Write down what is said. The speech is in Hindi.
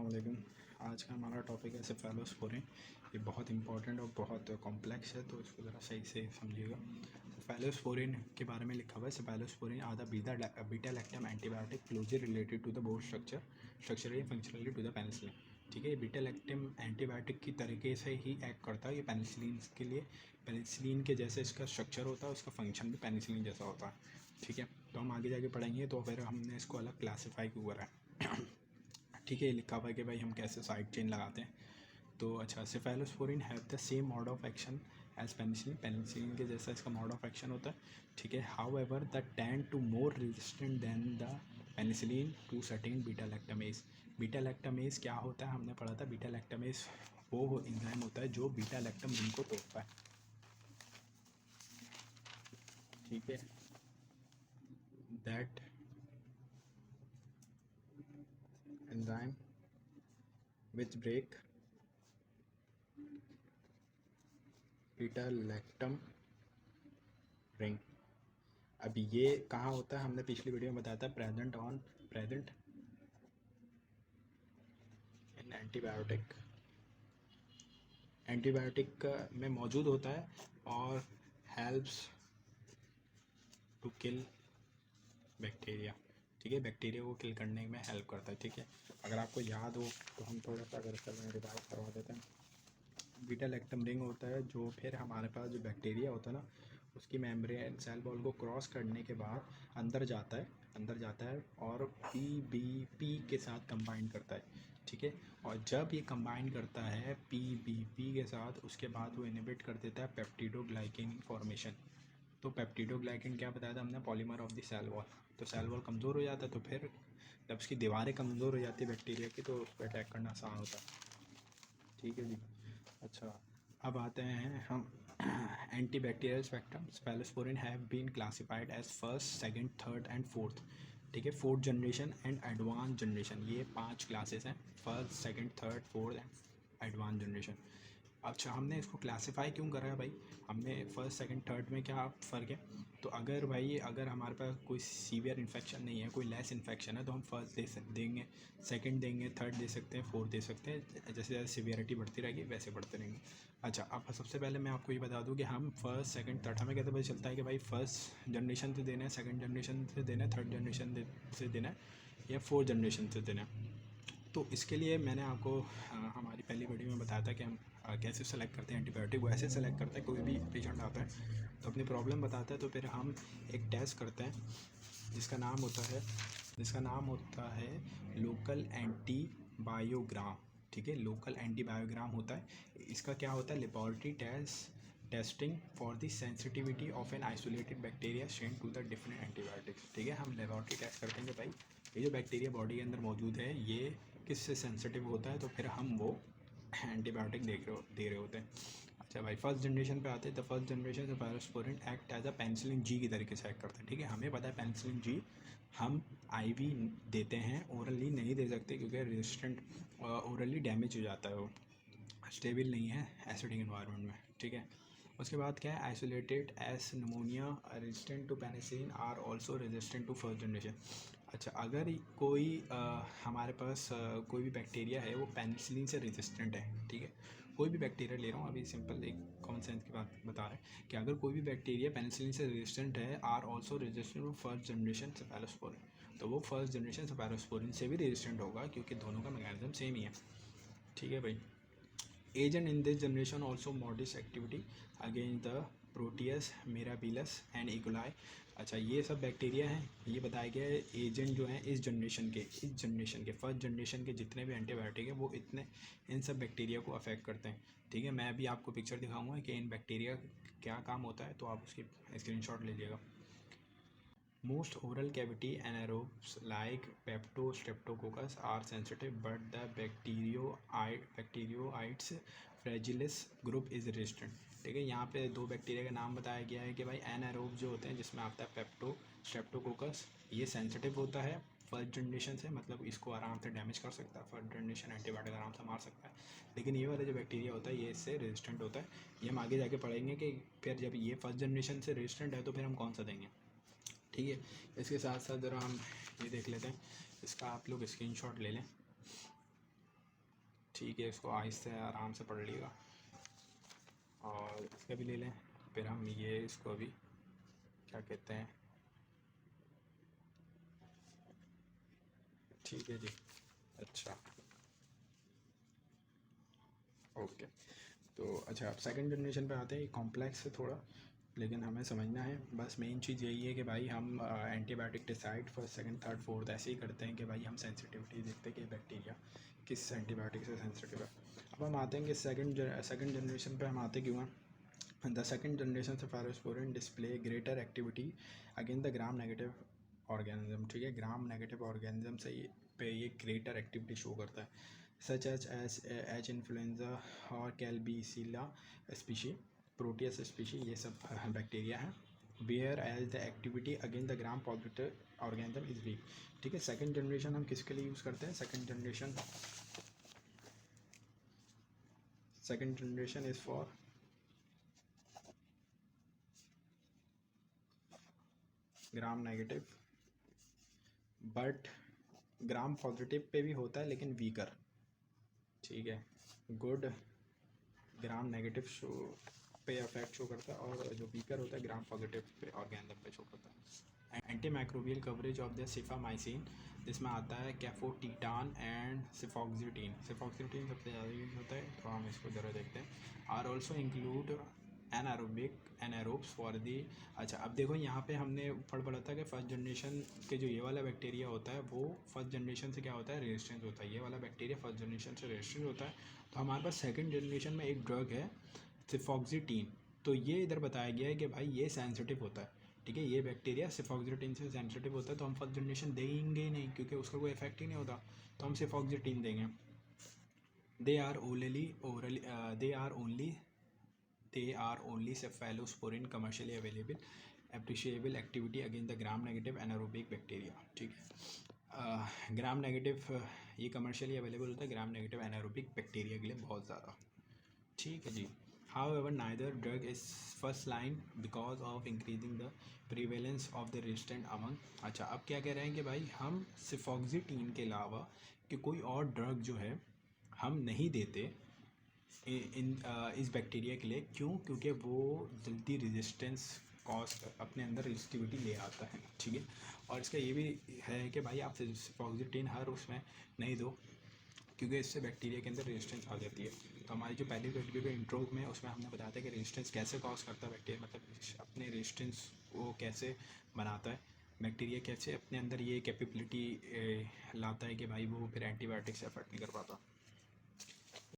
अस्सलाम वालेकुम। आज का हमारा टॉपिक है सेफेलोस्पोरिन। ये बहुत इंपॉर्टेंट और बहुत कॉम्प्लेक्स है, तो इसको ज़रा सही से समझिएगा। सेफेलोस्पोरिन के बारे में लिखा हुआ है, cephalosporin are the beta lactam antibiotic closely related to the both structurally functionally to the penicillin. ठीक है, ये बीटा लैक्टम एंटीबायोटिक की तरीके से ही एक्ट करता है। ये पेनिसिलिन के लिए, पेनिसिलिन के जैसे इसका स्ट्रक्चर होता है, उसका फंक्शन भी पेनिसिलिन जैसा होता है। ठीक है, तो हम आगे जाके पढ़ेंगे। तो फिर हमने इसको अलग क्लासीफाई क्यों करा है। ठीक है, लिखा हुआ है कि भाई हम कैसे साइड चेन लगाते हैं। तो अच्छा, cephalosporin have the same mode of action as penicillin. Penicillin के जैसा इसका मोड ऑफ एक्शन होता है। ठीक है, however the tend to more resistant than the penicillin to certain beta lactamase. Beta lactamase क्या होता है, हमने पढ़ा था। बीटा लैक्टामेज वो एंजाइम होता है जो बीटा लैक्टम रिंग को तोड़ता है। ठीक है, that enzyme which break beta lactam ring. अब ये कहाँ होता है, हमने पिछली वीडियो में बताया था। प्रेजेंट इन एंटीबायोटिक में मौजूद होता है और हेल्प्स टू किल बैक्टीरिया। ठीक है, बैक्टीरिया को किल करने में हेल्प करता है। ठीक है, अगर आपको याद हो तो हम थोड़ा सा अगर इसका रिवाइज करवा देते हैं। बीटा लैक्टम रिंग होता है जो फिर हमारे पास जो बैक्टीरिया होता है ना, उसकी मेम्ब्रेन सेल वॉल को क्रॉस करने के बाद अंदर जाता है और पी के साथ कंबाइन करता है। ठीक है, और जब ये कंबाइन करता है पी के साथ, उसके बाद वो इनहिबिट कर देता है पेप्टिडोग्लाइकेन फॉर्मेशन। तो पेप्टिडोग्लाइकेन क्या बताया था हमने, polymer of the cell wall. तो सेल वॉल कमज़ोर हो जाता है, तो फिर जब उसकी दीवारें कमज़ोर हो जाती है बैक्टीरिया की, तो उस पर अटैक करना आसान होता है। ठीक है जी। अच्छा, अब आते हैं हम antibacterial spectrum. Cephalosporin have been classified as first, second, third and fourth. ठीक है, fourth generation and advance generation, ये 5 क्लासेस हैं। First, second, third, fourth and advance generation. अच्छा, हमने इसको क्लासिफाई क्यों करा है भाई, हमने फर्स्ट, सेकंड, थर्ड में क्या फ़र्क है। तो अगर भाई अगर हमारे पास कोई सीवियर इन्फेक्शन नहीं है, कोई लेस इन्फेक्शन है, तो हम फर्स्ट देंगे, सेकंड देंगे, थर्ड दे सकते हैं, फोर्थ दे सकते हैं। जैसे जैसे सीवियरिटी बढ़ती रहेगी वैसे बढ़ते रहेंगे। अच्छा, अब सबसे पहले मैं आपको ये बता दूं कि हम फर्स्ट, सेकंड, थर्ड, हमें कैसे पता चलता है कि भाई फर्स्ट जनरेशन से देना है, सेकंड जनरेशन से देना है, थर्ड जनरेशन से देना है, या फोर्थ जनरेशन से देना है। तो इसके लिए मैंने आपको हमारी पहली वीडियो में बताया था कि हम कैसे सेलेक्ट करते हैं एंटीबायोटिक। वो ऐसे सेलेक्ट करते हैं, कोई भी पेशेंट आता है तो अपनी प्रॉब्लम बताता है, तो फिर हम एक टेस्ट करते हैं जिसका नाम होता है लोकल एंटीबायोग्राम। ठीक है, लोकल एंटीबायोग्राम होता है। इसका क्या होता है, laboratory testing for the sensitivity of an isolated bacteria strain to the different antibiotics. ठीक है, हम लेबॉरेटरी टेस्ट करते हैं कि भाई ये जो बैक्टीरिया बॉडी के अंदर मौजूद है ये किससे सेंसिटिव होता है, तो फिर हम वो एंटीबायोटिक दे रहे होते हैं। अच्छा भाई, फर्स्ट जनरेशन पे आते हैं। तो फर्स्ट जनरेशन से cephalosporin act as a penicillin G की तरीके से एक्ट करता है। ठीक है, हमें पता है पेनिसिलिन जी हम आईवी देते हैं, ओरली नहीं दे सकते क्योंकि रेजिस्टेंट, ओरली डैमेज हो जाता है, वो स्टेबल नहीं है एसिडिक इन्वायरमेंट में। ठीक है, उसके बाद क्या है, isolated S pneumonia resistant to penicillin are also resistant to first generation. अच्छा, अगर कोई हमारे पास कोई भी बैक्टीरिया है वो पेनिसिलिन से रेजिस्टेंट है। ठीक है, कोई भी बैक्टीरिया ले रहा हूँ अभी, सिंपल एक कॉमन सेंस की बात बता रहे हैं कि अगर कोई भी बैक्टीरिया पेनिसिलिन से रेजिस्टेंट है, are also resistant to first generation cephalosporin, तो वो फर्स्ट जनरेशन सेफेलोस्पोरिन से भी रेजिस्टेंट होगा क्योंकि दोनों का मैकेनिज्म सेम ही है। ठीक है भाई, agent in this generation also modest activity against the Proteus, mirabilis and E coli. अच्छा, ये सब बैक्टीरिया हैं, ये बताया गया है एजेंट जो हैं इस जनरेशन के फर्स्ट जनरेशन के जितने भी एंटीबायोटिक हैं वो इन सब बैक्टीरिया को अफेक्ट करते हैं। ठीक है, मैं अभी आपको पिक्चर दिखाऊंगा कि इन बैक्टीरिया क्या काम होता है, तो आप उसकी स्क्रीनशॉट ले लीजिएगा। Most oral cavity anaerobes like Streptococcus are sensitive, but the Bacteroides fragilis group is resistant. ठीक है, यहाँ पे 2 बैक्टीरिया का नाम बताया गया है कि भाई एनारोब जो होते हैं जिसमें आता है स्ट्रेप्टोकोकस, ये सेंसिटिव होता है फर्स्ट जनरेशन से, मतलब इसको आराम से डैमेज कर सकता है, फर्स्ट जनरेशन एंटीबायोटिक आराम से मार सकता है। लेकिन ये वाला जो बैक्टीरिया होता है ये इससे रेजिस्टेंट होता है। ये हम आगे जाके पढ़ेंगे कि फिर जब ये फर्स्ट जनरेशन से रेजिस्टेंट है तो फिर हम कौन सा देंगे। ठीक है, इसके साथ साथ ज़रा हम ये देख लेते हैं, इसका आप लोग स्क्रीनशॉट ले लें। ठीक है, इसको आहिस्ते आराम से पढ़ लिएगा। और इसका भी ले लें, फिर हम ये इसको अभी क्या कहते हैं, ठीक है जी। अच्छा, ओके। तो अच्छा, अब सेकंड जनरेशन पे आते हैं। ये कॉम्प्लेक्स है थोड़ा, लेकिन हमें समझना है। बस मेन चीज़ यही है कि भाई हम antibiotic decide first second third fourth ऐसे ही करते हैं कि भाई हम सेंसिटिविटी देखते हैं कि बैक्टीरिया किस एंटीबायोटिक से सेंसिटिव है। अब हम आते हैं कि सेकंड जनरेशन पे हम आते क्यों हैं। द सेकंड जनरेशन से cephalosporin display greater activity against the gram negative organism. ठीक है, ग्राम नेगेटिव ऑर्गेनिज्म से पे ये ग्रेटर एक्टिविटी शो करता है, सच एज एच इन्फ्लुएंजा और कैलबीसिला स्पीशी, प्रोटियस स्पीशी, ये सब बैक्टीरिया हैं। Whereas the activity against the gram positive organism is weak. ठीक है, सेकंड जनरेशन हम किसके लिए यूज़ करते हैं। Second generation is for gram negative, but gram positive पे भी होता है लेकिन वीकर। ठीक है, गुड ग्राम नेगेटिव शो पे इफेक्ट शो करता है, और जो वीकर होता है ग्राम पॉजिटिव पे ऑर्गेनिज्म पे शो करता है। Antimicrobial coverage of the cephamycin, जिसमें आता है कैफोटीटान एंड सिफॉक्सिटीन। सिफॉक्सिटीन सबसे ज़्यादा यूज होता है, तो हम इसको ज़रा देखते हैं। Are also include anaerobes for the. अच्छा, अब देखो यहाँ पे हमने पढ़ा था कि फर्स्ट जनरेशन के जो ये वाला बैक्टीरिया होता है वो फर्स्ट जनरेशन से क्या होता है, रेजिस्टेंस होता है। ये वाला बैक्टीरिया फर्स्ट जनरेशन से रेजिस्टेंस होता है। तो हमारे पास सेकंड जनरेशन में एक ड्रग है सिफॉक्सिटीन, तो ये इधर बताया गया है कि भाई ये सेंसिटिव होता है। ठीक है, ये बैक्टीरिया सिफॉक्सिटीन से सेंसिटिव होता है, तो हम फर्स्ट जनरेशन देंगे ही नहीं क्योंकि उसका कोई इफेक्ट ही नहीं होता, तो हम सिफॉक्सिटीन देंगे। They are only cephalosporin commercially available, appreciable activity against the gram negative anaerobic bacteria। ठीक है, ग्राम नेगेटिव ये कमर्शियली अवेलेबल होता है ग्राम नेगेटिव एनारोबिक बैक्टीरिया के लिए बहुत ज़्यादा। ठीक है जी। However, neither drug is first line because of increasing the prevalence of the resistant among। अच्छा, अब क्या कह रहे हैं कि भाई हम सिफॉक्सिटीन के अलावा कि कोई और ड्रग जो है हम नहीं देते इस बैक्टीरिया के लिए। क्यों? क्योंकि वो जल्दी रेजिस्टेंस कॉज अपने अंदर रेजिस्टिविटी ले आता है। ठीक है, और इसका ये भी है कि भाई आप सिफॉक्सिटीन हर उसमें नहीं दो, क्योंकि इससे बैक्टीरिया के अंदर रेजिस्टेंस आ जाती है। तो हमारी जो पहली वीडियो के इंट्रो में उसमें हमने बताया था कि रेजिस्टेंस कैसे कॉज करता है बैक्टीरिया, मतलब अपने रेजिस्टेंस वो कैसे बनाता है बैक्टीरिया, कैसे अपने अंदर ये कैपेबिलिटी लाता है कि भाई वो फिर एंटीबायोटिक से एफर्ट नहीं कर पाता।